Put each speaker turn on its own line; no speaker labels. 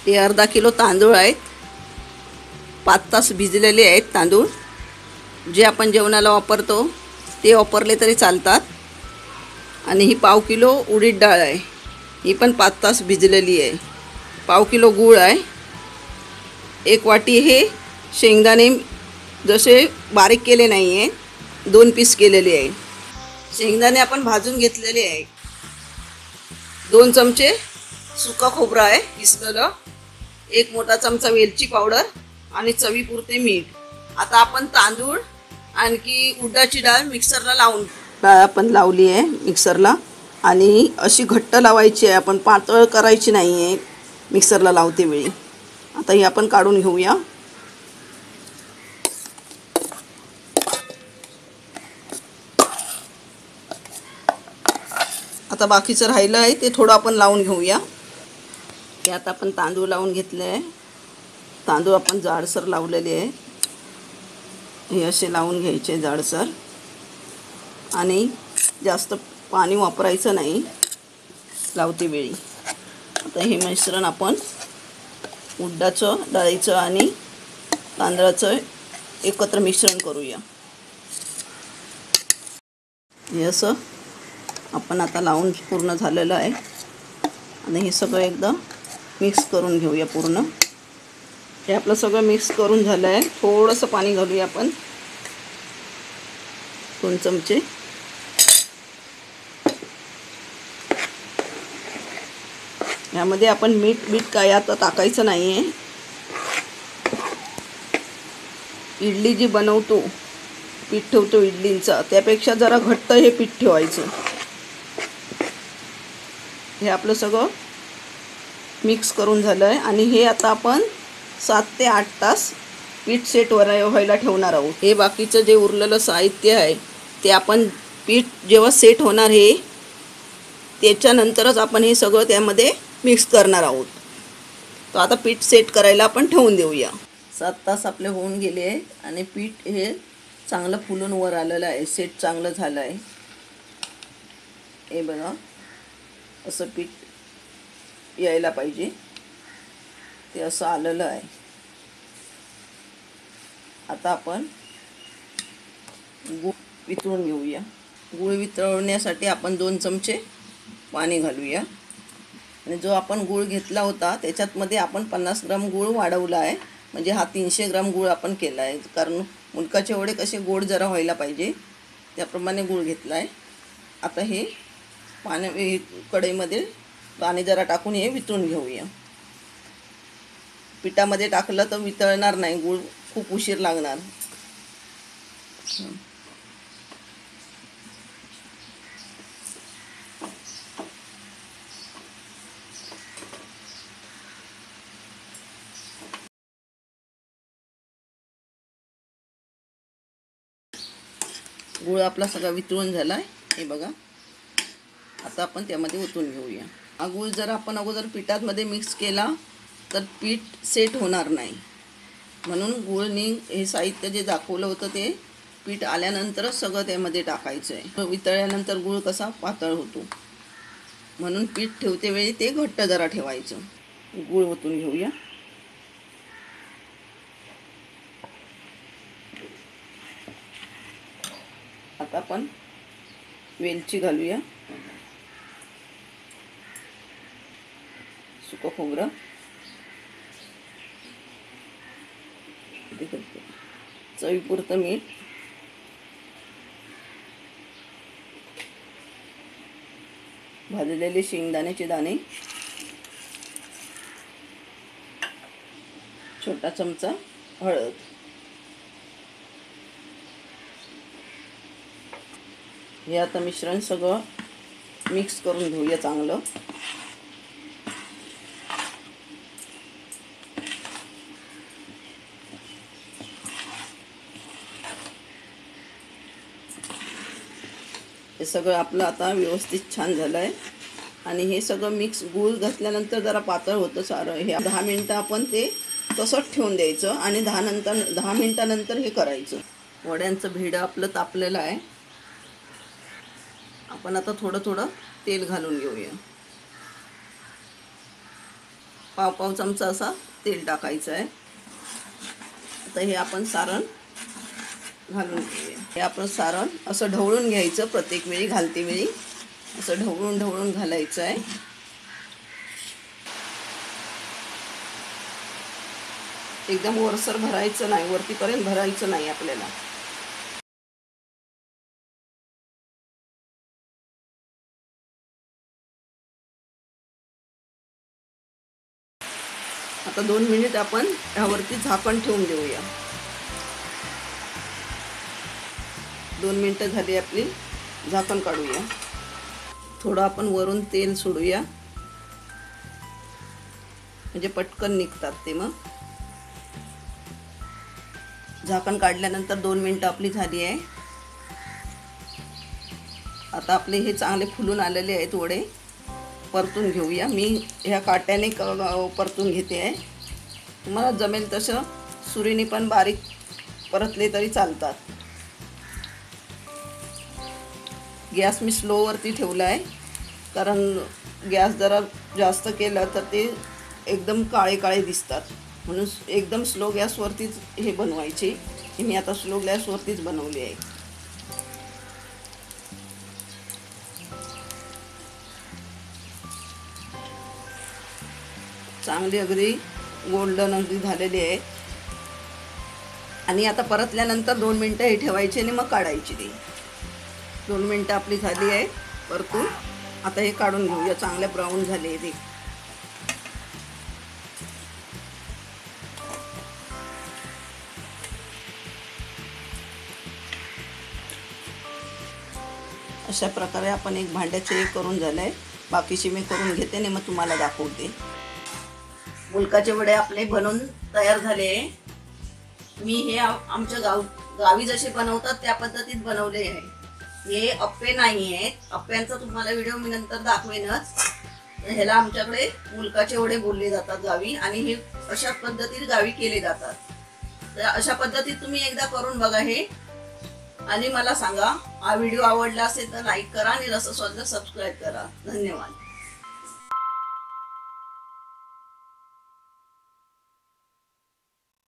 हे अर्धा किलो तांदूळ आहेत. 5 तास भिजलेले आहेत तांदूळ. जे आपण जेवणाला वापरतो ते वापरले तरी चालतात. आणि ही पाव किलो उडीद डाळ आहे, ही पण 5 तास भिजलेली आहे. पाव किलो गूळ आहे. 1 वाटी हे शेंगदाणे जसे बारीक केले नाही आहे, 2 पीस केलेले आहे. शेंगदाणे आपण भाजून घेतलेले आहे. 2 चमचे सुका खोबरं आहे किसलेलं, 1 मोठा चमचा वेलची पावडर आणि चवीपुरते मीठ. आता आपण तांदूळ आणखी उडदाची डाळ मिक्सरला लावून, डाळ आपण लावली आहे मिक्सरला. आणि अशी घट्ट लावायची आहे, आपण पातळ करायची नाही आहे मिक्सरला लावते वेळी. आता ही आपण काढून घेऊया. आता बाकीचं राहिलं आहे ते थोडं आपण लावून घेऊया. यात आपण तांदूळ लावून घेतले आहे. तांदूळ आपण जाडसर लावलेले आहे. हे असे लावून घ्यायचे जाडसर, आणि जास्त पाणी वापरायचं नाही लावते वेळी. आता हे मिश्रण आपण उडदाचं, डाळीचं आणि तांदळाचं एकत्र मिश्रण करूया. हे असं आपण आता लावून पूर्ण झालेलं आहे. आणि हे सगळं एकदा मिक्स करून घेऊया पूर्ण. हे आपलं सगळं मिक्स करून झालं आहे. थोडंसं पाणी घालूया आपण, 2 चमचे. यामध्ये आपण मीठ काय आता टाकायचं नाही आहे. इडली जी बनवतो, पीठ ठेवतो इडलींचा, त्यापेक्षा जरा घट्ट हे पीठ ठेवायचं. हे आपलं सगळं मिक्स करून झालं आहे. आणि हे आता आपण 7 ते 8 तास पीठ सेट व्हायला ठेवणार आहोत. हे बाकीचं जे उरलेलं साहित्य आहे ते आपण पीठ जेव्हा सेट होणार हे त्याच्यानंतरच आपण हे सगळं त्यामध्ये मिक्स करणार आहोत. तर आता पीठ सेट करायला आपण ठेवून देऊया. 7 तास आपले होऊन गेले आहे आणि पीठ हे चांगलं फुलून वर आलेलं आहे. सेट चांगलं झालं आहे. हे बघा, असं पीठ यायला पाहिजे, ते असं आलेलं आहे. आता आपण गूळ वितळून घेऊया. गूळ वितळवण्यासाठी आपण 2 चमचे पाणी घालूया. आणि जो आपण गूळ घेतला होता त्याच्यातमध्ये आपण 50 ग्राम गूळ वाढवला आहे. म्हणजे हा 300 ग्राम गूळ आपण केला आहे. कारण मुलकाचे वडे कसे गोड जरा व्हायला पाहिजे त्याप्रमाणे गूळ घेतला आहे. आता हे कढईमध्ये पाणी जरा टाकून हे वितळून घेऊया. पिठामध्ये टाकलं तर वितळणार नाही, गूळ खूप उशीर लागणार. गूळ आपला सगळा वितळून झाला आहे. हे बघा, आता आपण त्यामध्ये ओतून घेऊया. हा गूळ जर आपण अगोदर पिठामध्ये मिक्स केला तर पीठ सेट होणार नाही. म्हणून गूळनी हे साहित्य जे दाखवलं होतं ते पीठ आल्यानंतरच सगळं त्यामध्ये टाकायचं आहे. वितळल्यानंतर गूळ कसा पातळ होतो, म्हणून पीठ ठेवते वेळी ते घट्ट जरा ठेवायचं. गूळ ओतून घेऊया. आता आपण वेलची घालूया, सुकं खोबरं, चवीपुरतं मीठ, भाजलेले शेंगदाण्याचे दाणे, छोटा चमचा हळद. हे आता मिश्रण सगळं मिक्स करून घेऊया चांगलं. हे सगळं आपलं आता व्यवस्थित छान झालं आहे. आणि हे सगळं मिक्स गूळ घातल्यानंतर जरा पातळ होतं सारं. हे 10 मिनटं आपण ते तसंच ठेवून द्यायचं आणि 10 मिनटानंतर हे करायचं. वड्यांचं भिडं आपलं तापलेलं आहे. आपण आता थोडं थोडं तेल घालून घेऊया. पाव चमचा असा तेल टाकायचं आहे. आता हे आपण सारण घालून घेऊया. हे आपण सारण असं ढवळून घ्यायचं. प्रत्येक वेळी घालते वेळी असं ढवळून घालायचं आहे. एकदम वरसर भरायचं नाही, वरतीपर्यंत भरायचं नाही आपल्याला. आता 2 मिनिट आपण ह्यावरती झाकण ठेवून देऊया. 2 मिनिटं झाली आपली. झाकण काढूया. थोडं आपण वरून तेल सोडूया, म्हणजे पटकन निघतात ते. मग झाकण काढल्यानंतर 2 मिनिटं आपली झाली आहे. आता आपले हे चांगले फुलून आलेले आहेत वडे. परतून घेऊया. मी ह्या काट्याने परतून घेते आहे. तुम्हाला जमेल तसं सुरीने पण बारीक परतले तरी चालतात. गॅस मी स्लोवरती ठेवला आहे, कारण गॅस जरा जास्त केला तर ते एकदम काळे काळे दिसतात. म्हणून एकदम स्लो गॅसवरतीच हे बनवायचे. हे मी आता स्लो गॅसवरतीच बनवले आहे. चांगली अगदी गोल्डन अगदी झालेली आहे. आणि आता परतल्यानंतर 2 मिनिटं हे ठेवायचे आणि मग काढायची ती. 2 मिनिटं आपली झाली आहे परतून. आता हे काढून घेऊया. चांगले ब्राऊन झाले ते. अशा प्रकारे आपण एक भांड्याचे हे करून झालं आहे. बाकीचे मी करून घेते आणि मग तुम्हाला दाखवते. मुलकाचे वडे आपले बनवून तयार झाले. मी हे आमच्या गावी जसे बनवतात त्या पद्धतीत बनवले आहे. हे अप्पे नाही आहेत. अप्प्यांचा तुम्हाला व्हिडिओ मी नंतर दाखवेनच. ह्याला आमच्याकडे मुलकाचे वडे बोलले जातात गावी, आणि हे अशा पद्धतीत गावी केले जातात. तर अशा पद्धतीत तुम्ही एकदा करून बघा हे, आणि मला सांगा. हा व्हिडिओ आवडला असेल तर लाईक करा आणि रसस्वादला सबस्क्राईब करा. धन्यवाद.